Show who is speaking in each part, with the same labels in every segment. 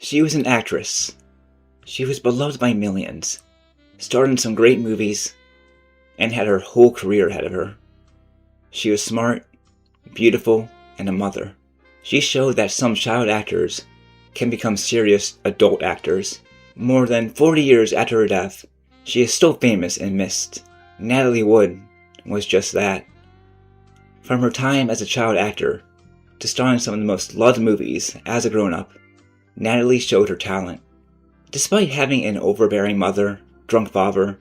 Speaker 1: She was an actress. She was beloved by millions, starred in some great movies, and had her whole career ahead of her. She was smart, beautiful, and a mother. She showed that some child actors can become serious adult actors. More than 40 years after her death, she is still famous and missed. Natalie Wood was just that. From her time as a child actor to starring in some of the most loved movies as a grown-up, Natalie showed her talent. Despite having an overbearing mother, drunk father,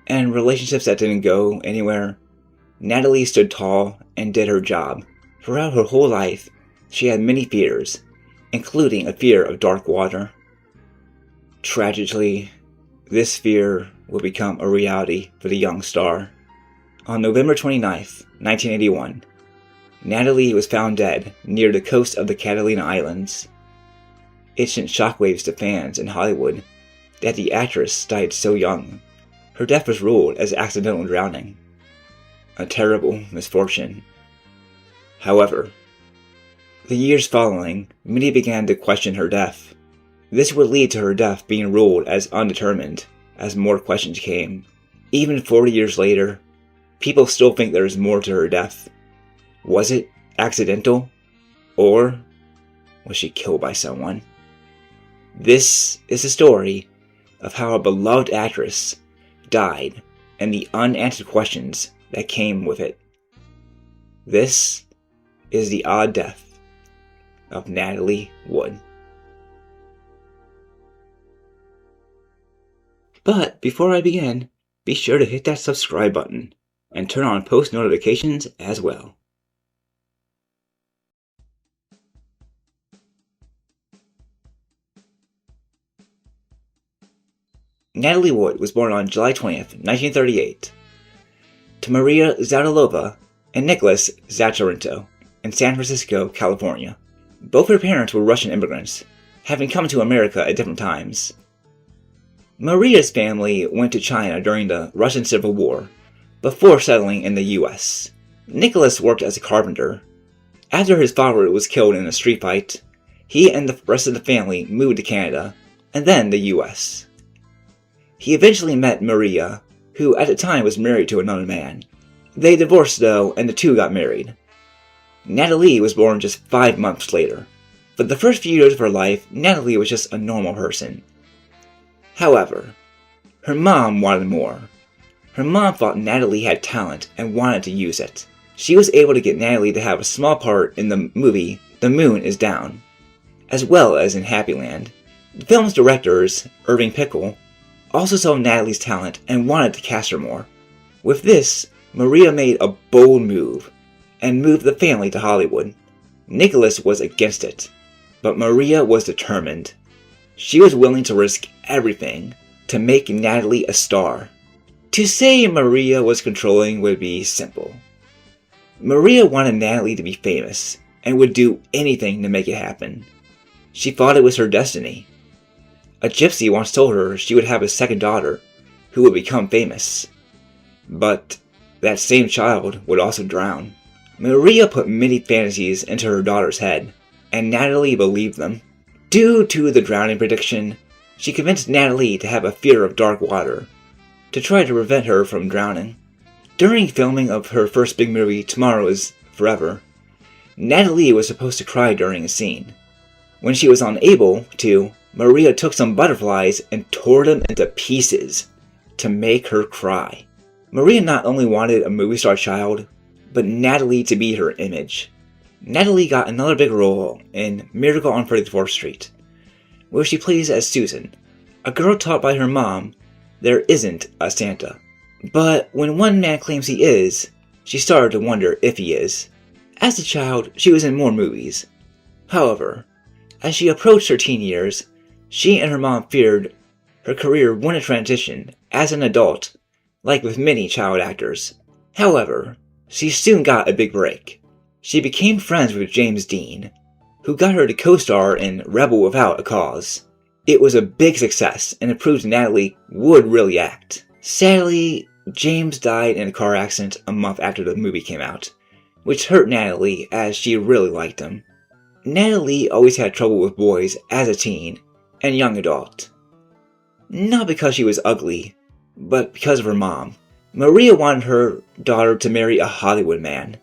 Speaker 1: and relationships that didn't go anywhere, Natalie stood tall and did her job. Throughout her whole life, she had many fears, including a fear of dark water. Tragically, this fear will become a reality for the young star. On November 29th, 1981, Natalie was found dead near the coast of the Catalina Islands. It sent shockwaves to fans in Hollywood that the actress died so young. Her death was ruled as accidental drowning. A terrible misfortune. However, the years following, many began to question her death. This would lead to her death being ruled as undetermined as more questions came. Even 40 years later, people still think there is more to her death. Was it accidental? Or was she killed by someone? This is the story of how a beloved actress died and the unanswered questions that came with it. This is the odd death of Natalie Wood. But before I begin, be sure to hit that subscribe button and turn on post notifications as well. Natalie Wood was born on July 20th, 1938, to Maria Zadalova and Nicholas Zacharenko in San Francisco, California. Both her parents were Russian immigrants, having come to America at different times. Maria's family went to China during the Russian Civil War, before settling in the US. Nicholas worked as a carpenter. After his father was killed in a street fight, he and the rest of the family moved to Canada, and then the US. He eventually met Maria, who at the time was married to another man. They divorced though, and the two got married. Natalie was born just 5 months later. For the first few years of her life, Natalie was just a normal person. However, her mom wanted more. Her mom thought Natalie had talent and wanted to use it. She was able to get Natalie to have a small part in the movie The Moon is Down, as well as in Happyland. The film's directors, Irving Pickle, also saw Natalie's talent and wanted to cast her more. With this, Maria made a bold move and moved the family to Hollywood. Nicholas was against it, but Maria was determined. She was willing to risk everything to make Natalie a star. To say Maria was controlling would be simple. Maria wanted Natalie to be famous and would do anything to make it happen. She thought it was her destiny. A gypsy once told her she would have a second daughter who would become famous. But that same child would also drown. Maria put many fantasies into her daughter's head, and Natalie believed them. Due to the drowning prediction, she convinced Natalie to have a fear of dark water, to try to prevent her from drowning. During filming of her first big movie, Tomorrow is Forever, Natalie was supposed to cry during a scene. When she was unable to, Maria took some butterflies and tore them into pieces to make her cry. Maria not only wanted a movie star child, but Natalie to be her image. Natalie got another big role in Miracle on 34th Street, where she plays as Susan, a girl taught by her mom there isn't a Santa. But when one man claims he is, she started to wonder if he is. As a child, she was in more movies. However, as she approached her teen years, she and her mom feared her career wouldn't transition as an adult, like with many child actors. However, she soon got a big break. She became friends with James Dean, who got her to co-star in Rebel Without a Cause. It was a big success, and it proved Natalie would really act. Sadly, James died in a car accident a month after the movie came out, which hurt Natalie as she really liked him. Natalie always had trouble with boys as a teen, and young adult. Not because she was ugly, but because of her mom. Maria wanted her daughter to marry a Hollywood man,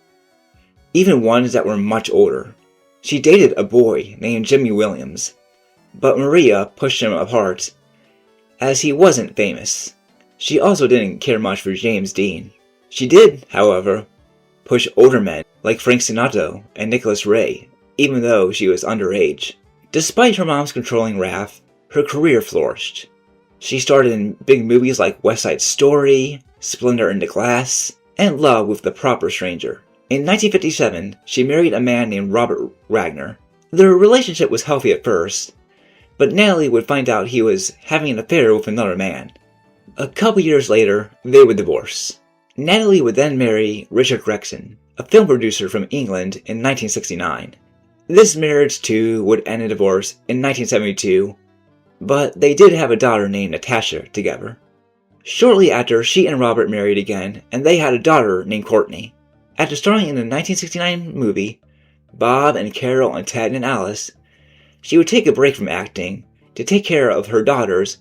Speaker 1: even ones that were much older. She dated a boy named Jimmy Williams, but Maria pushed him apart as he wasn't famous. She also didn't care much for James Dean. She did, however, push older men like Frank Sinatra and Nicholas Ray, even though she was underage. Despite her mom's controlling wrath, her career flourished. She starred in big movies like West Side Story, Splendor in the Glass, and Love with the Proper Stranger. In 1957, she married a man named Robert Wagner. Their relationship was healthy at first, but Natalie would find out he was having an affair with another man. A couple years later, they would divorce. Natalie would then marry Richard Gregson, a film producer from England, in 1969. This marriage, too, would end in divorce in 1972, but they did have a daughter named Natasha together. Shortly after, she and Robert married again, and they had a daughter named Courtney. After starring in the 1969 movie, Bob and Carol and Ted and Alice, she would take a break from acting to take care of her daughters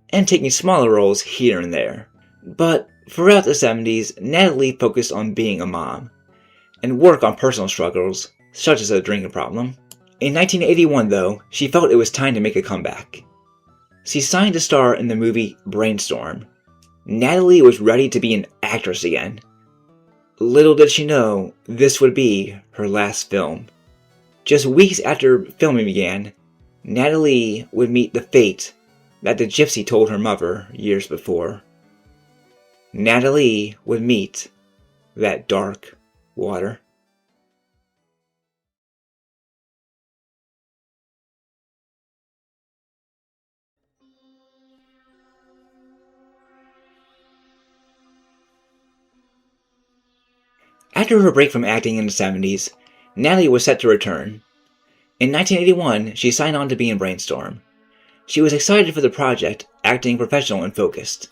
Speaker 1: and taking smaller roles here and there. But throughout the 70s, Natalie focused on being a mom and work on personal struggles, such as a drinking problem. In 1981, though, she felt it was time to make a comeback. She signed to star in the movie Brainstorm. Natalie was ready to be an actress again. Little did she know this would be her last film. Just weeks after filming began, Natalie would meet the fate that the gypsy told her mother years before. Natalie would meet that dark water. After her break from acting in the 70s, Natalie was set to return. In 1981, she signed on to be in Brainstorm. She was excited for the project, acting professional and focused.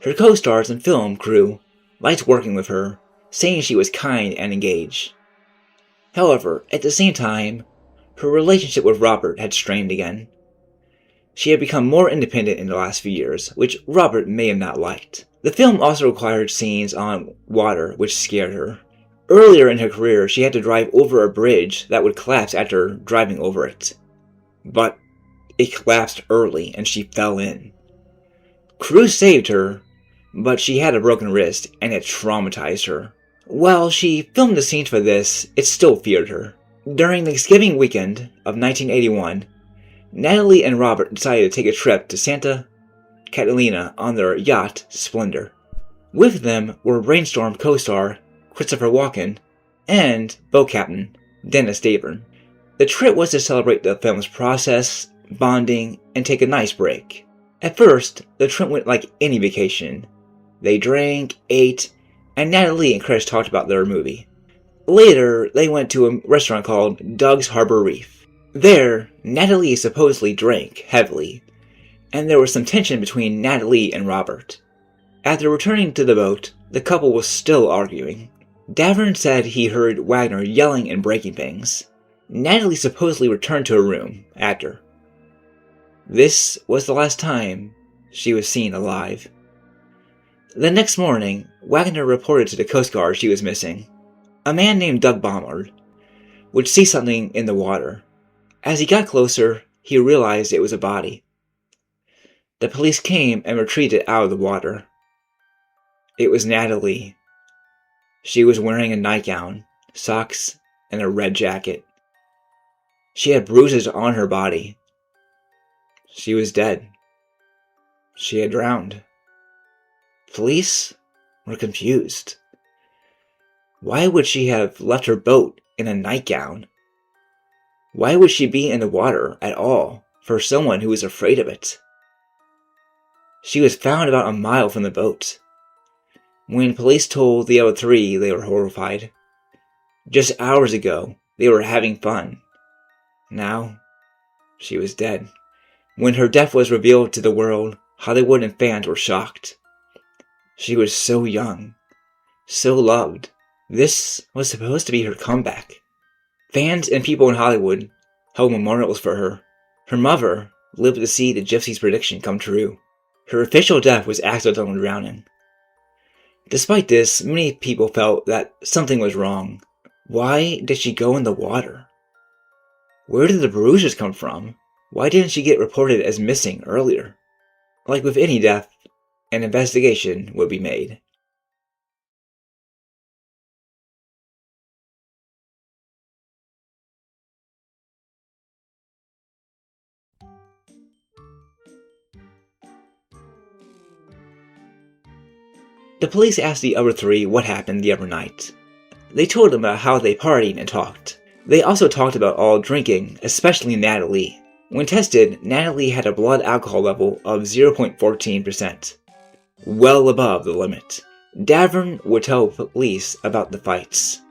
Speaker 1: Her co-stars and film crew liked working with her, saying she was kind and engaged. However, at the same time, her relationship with Robert had strained again. She had become more independent in the last few years, which Robert may have not liked. The film also required scenes on water, which scared her. Earlier in her career, she had to drive over a bridge that would collapse after driving over it. But it collapsed early and she fell in. Crew saved her, but she had a broken wrist and it traumatized her. While she filmed the scenes for this, it still feared her. During Thanksgiving weekend of 1981, Natalie and Robert decided to take a trip to Santa Catalina on their yacht, Splendor. With them were Brainstorm co-star Christopher Walken and boat captain Dennis Davern. The trip was to celebrate the film's process, bonding, and take a nice break. At first, the trip went like any vacation. They drank, ate, and Natalie and Chris talked about their movie. Later, they went to a restaurant called Doug's Harbor Reef. There, Natalie supposedly drank heavily, and there was some tension between Natalie and Robert. After returning to the boat, the couple was still arguing. Davern said he heard Wagner yelling and breaking things. Natalie supposedly returned to her room after. This was the last time she was seen alive. The next morning, Wagner reported to the Coast Guard she was missing. A man named Doug Baumard would see something in the water. As he got closer, he realized it was a body. The police came and retreated out of the water. It was Natalie. She was wearing a nightgown, socks, and a red jacket. She had bruises on her body. She was dead. She had drowned. Police were confused. Why would she have left her boat in a nightgown? Why would she be in the water at all for someone who was afraid of it? She was found about a mile from the boat. When police told the other three, they were horrified. Just hours ago, they were having fun. Now, she was dead. When her death was revealed to the world, Hollywood and fans were shocked. She was so young, so loved. This was supposed to be her comeback. Fans and people in Hollywood held memorials for her. Her mother lived to see the gypsy's prediction come true. Her official death was accidental drowning. Despite this, many people felt that something was wrong. Why did she go in the water? Where did the bruises come from? Why didn't she get reported as missing earlier? Like with any death, an investigation would be made. The police asked the other three what happened the other night. They told them about how they partied and talked. They also talked about all drinking, especially Natalie. When tested, Natalie had a blood alcohol level of 0.14%, well above the limit. Davern would tell police about the fights.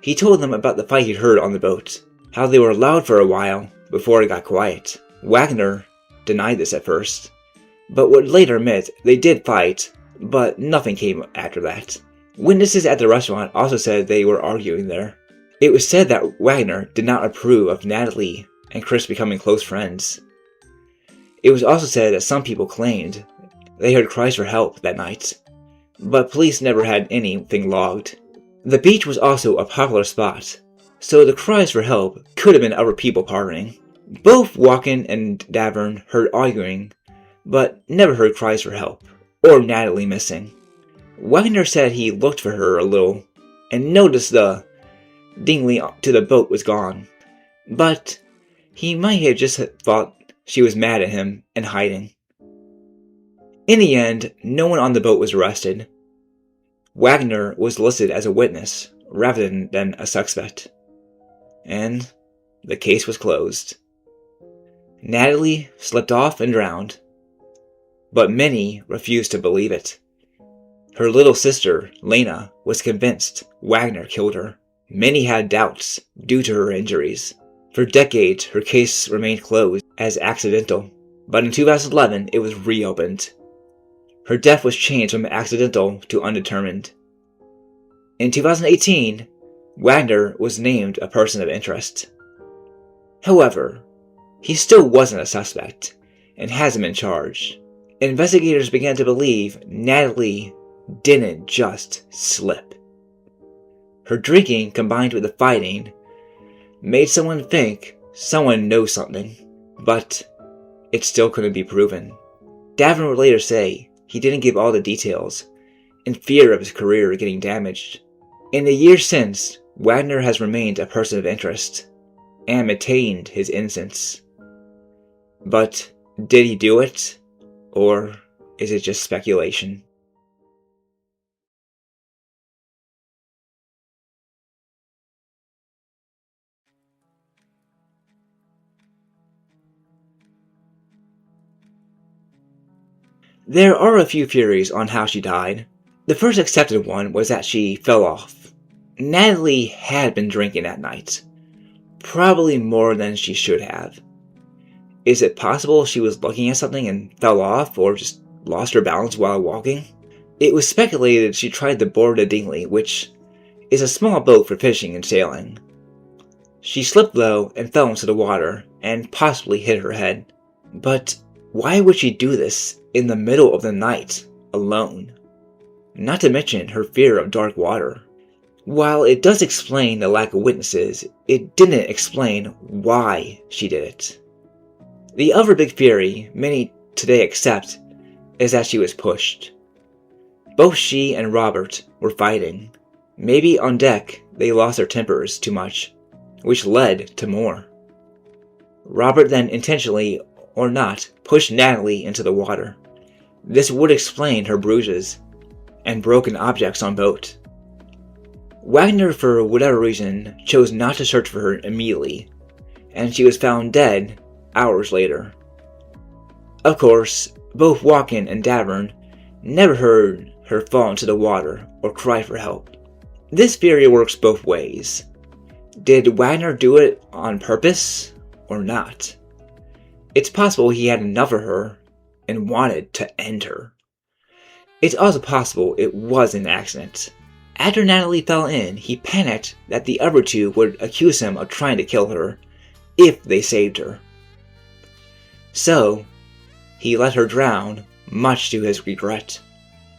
Speaker 1: He told them about the fight he'd heard on the boat, how they were loud for a while before it got quiet. Wagner denied this at first, but would later admit they did fight, but nothing came after that. Witnesses at the restaurant also said they were arguing there. It was said that Wagner did not approve of Natalie and Chris becoming close friends. It was also said that some people claimed they heard cries for help that night, but police never had anything logged. The beach was also a popular spot, so the cries for help could have been other people partying. Both Walken and Davern heard arguing, but never heard cries for help, or Natalie missing. Wagner said he looked for her a little, and noticed the dinghy to the boat was gone, but he might have just thought she was mad at him and hiding. In the end, no one on the boat was arrested. Wagner was listed as a witness rather than a suspect, and the case was closed. Natalie slipped off and drowned, but many refused to believe it. Her little sister, Lena, was convinced Wagner killed her. Many had doubts due to her injuries. For decades, her case remained closed as accidental, but in 2011 it was reopened. Her death was changed from accidental to undetermined. In 2018, Wagner was named a person of interest. However, he still wasn't a suspect and hasn't been charged. Investigators began to believe Natalie didn't just slip. Her drinking combined with the fighting made someone think someone knows something, but it still couldn't be proven. Davern would later say he didn't give all the details, in fear of his career getting damaged. In the years since, Wagner has remained a person of interest and maintained his innocence. But did he do it, or is it just speculation? There are a few theories on how she died. The first accepted one was that she fell off. Natalie had been drinking that night, probably more than she should have. Is it possible she was looking at something and fell off, or just lost her balance while walking? It was speculated she tried to board a dinghy, which is a small boat for fishing and sailing. She slipped though and fell into the water, and possibly hit her head. But why would she do this in the middle of the night, alone? Not to mention her fear of dark water. While it does explain the lack of witnesses, it didn't explain why she did it. The other big theory many today accept is that she was pushed. Both she and Robert were fighting. Maybe on deck they lost their tempers too much, which led to more. Robert then intentionally or not pushed Natalie into the water. This would explain her bruises and broken objects on boat. Wagner, for whatever reason, chose not to search for her immediately, and she was found dead hours later. Of course, both Walken and Davern never heard her fall into the water or cry for help. This theory works both ways. Did Wagner do it on purpose or not? It's possible he had enough of her and wanted to end her. It's also possible it was an accident. After Natalie fell in, he panicked that the other two would accuse him of trying to kill her if they saved her. So, he let her drown, much to his regret.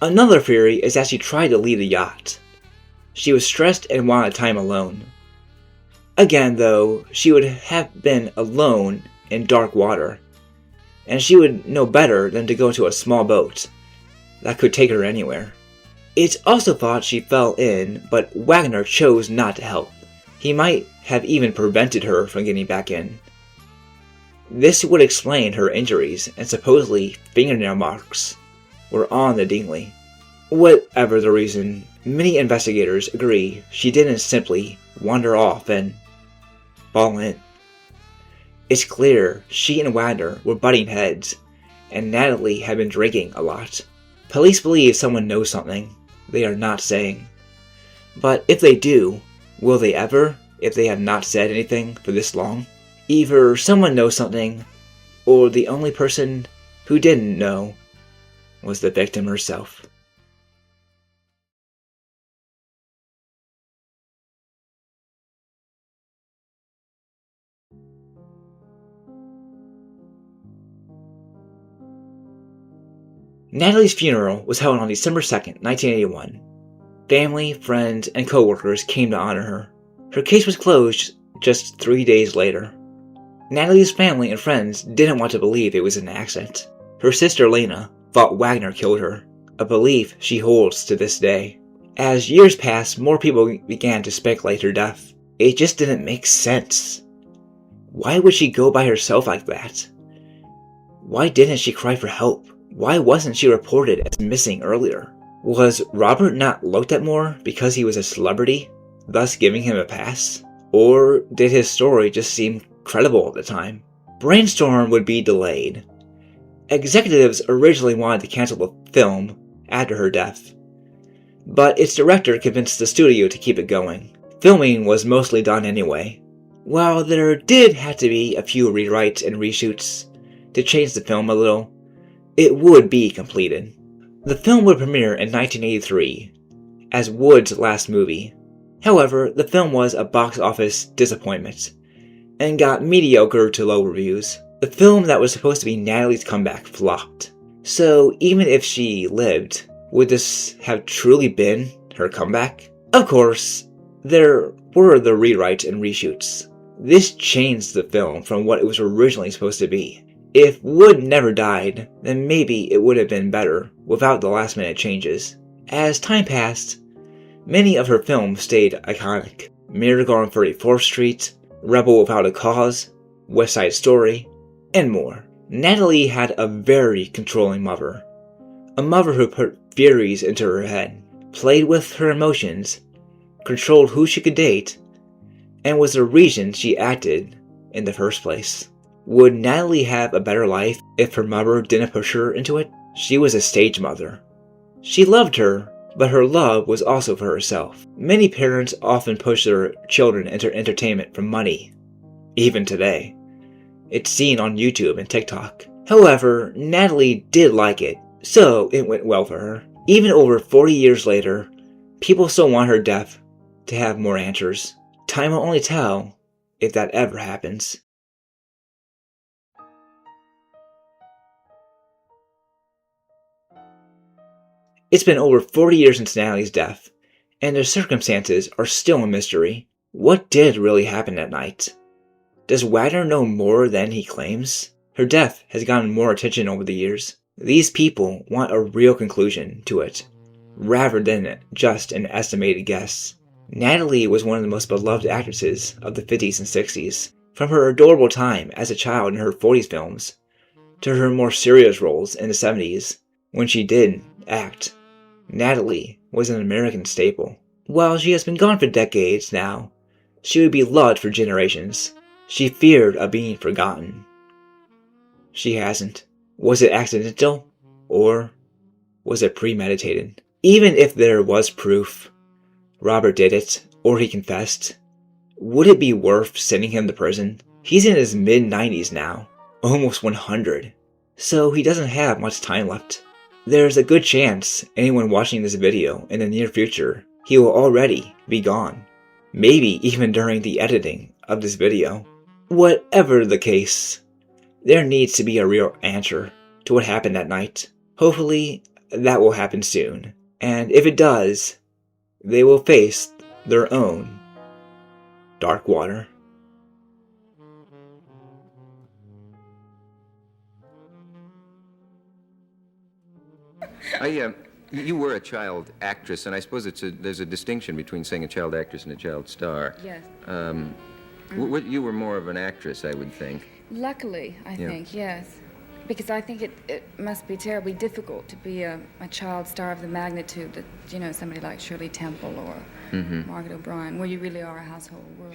Speaker 1: Another theory is that she tried to leave the yacht. She was stressed and wanted time alone. Again, though, she would have been alone in dark water, and she would know better than to go to a small boat that could take her anywhere. It's also thought she fell in, but Wagner chose not to help. He might have even prevented her from getting back in. This would explain her injuries, and supposedly fingernail marks were on the dinghy. Whatever the reason, many investigators agree she didn't simply wander off and fall in. It's clear she and Wagner were butting heads, and Natalie had been drinking a lot. Police believe someone knows something they are not saying. But if they do, will they ever, if they have not said anything for this long? Either someone knows something, or the only person who didn't know was the victim herself. Natalie's funeral was held on December 2nd, 1981. Family, friends, and co-workers came to honor her. Her case was closed just 3 days later. Natalie's family and friends didn't want to believe it was an accident. Her sister Lena thought Wagner killed her, a belief she holds to this day. As years passed, more people began to speculate her death. It just didn't make sense. Why would she go by herself like that? Why didn't she cry for help? Why wasn't she reported as missing earlier? Was Robert not looked at more because he was a celebrity, thus giving him a pass? Or did his story just seem credible at the time? Brainstorm would be delayed. Executives originally wanted to cancel the film after her death, but its director convinced the studio to keep it going. Filming was mostly done anyway. While there did have to be a few rewrites and reshoots to change the film a little, it would be completed. The film would premiere in 1983 as Wood's last movie. However, the film was a box office disappointment and got mediocre to low reviews. The film that was supposed to be Natalie's comeback flopped. So even if she lived, would this have truly been her comeback? Of course, there were the rewrites and reshoots. This changed the film from what it was originally supposed to be. If Wood never died, then maybe it would have been better without the last minute changes. As time passed, many of her films stayed iconic. Miracle on 34th Street, Rebel Without a Cause, West Side Story, and more. Natalie had a very controlling mother. A mother who put theories into her head, played with her emotions, controlled who she could date, and was the reason she acted in the first place. Would Natalie have a better life if her mother didn't push her into it? She was a stage mother. She loved her, but her love was also for herself. Many parents often push their children into entertainment for money, even today. It's seen on YouTube and TikTok. However, Natalie did like it, so it went well for her. Even over 40 years later, people still want her death to have more answers. Time will only tell if that ever happens. It's been over 40 years since Natalie's death, and the circumstances are still a mystery. What did really happen that night? Does Wagner know more than he claims? Her death has gotten more attention over the years. These people want a real conclusion to it, rather than just an estimated guess. Natalie was one of the most beloved actresses of the 50s and 60s. From her adorable time as a child in her 40s films, to her more serious roles in the 70s, when she did act, Natalie was an American staple. While she has been gone for decades now, she would be loved for generations. She feared of being forgotten. She hasn't. Was it accidental? Or was it premeditated? Even if there was proof Robert did it, or he confessed, would it be worth sending him to prison? He's in his mid-90s now, almost 100, so he doesn't have much time left. There's a good chance anyone watching this video in the near future, he will already be gone. Maybe even during the editing of this video. Whatever the case, There needs to be a real answer to what happened that night. Hopefully, that will happen soon. And if it does, they will face their own dark water.
Speaker 2: You were a child actress, and I suppose there's a distinction between saying a child actress and a child star.
Speaker 3: Yes.
Speaker 2: You were more of an actress, I would think.
Speaker 3: Luckily, I think, yes. Because I think it must be terribly difficult to be a child star of the magnitude that, somebody like Shirley Temple or Margaret O'Brien, where you really are a household word.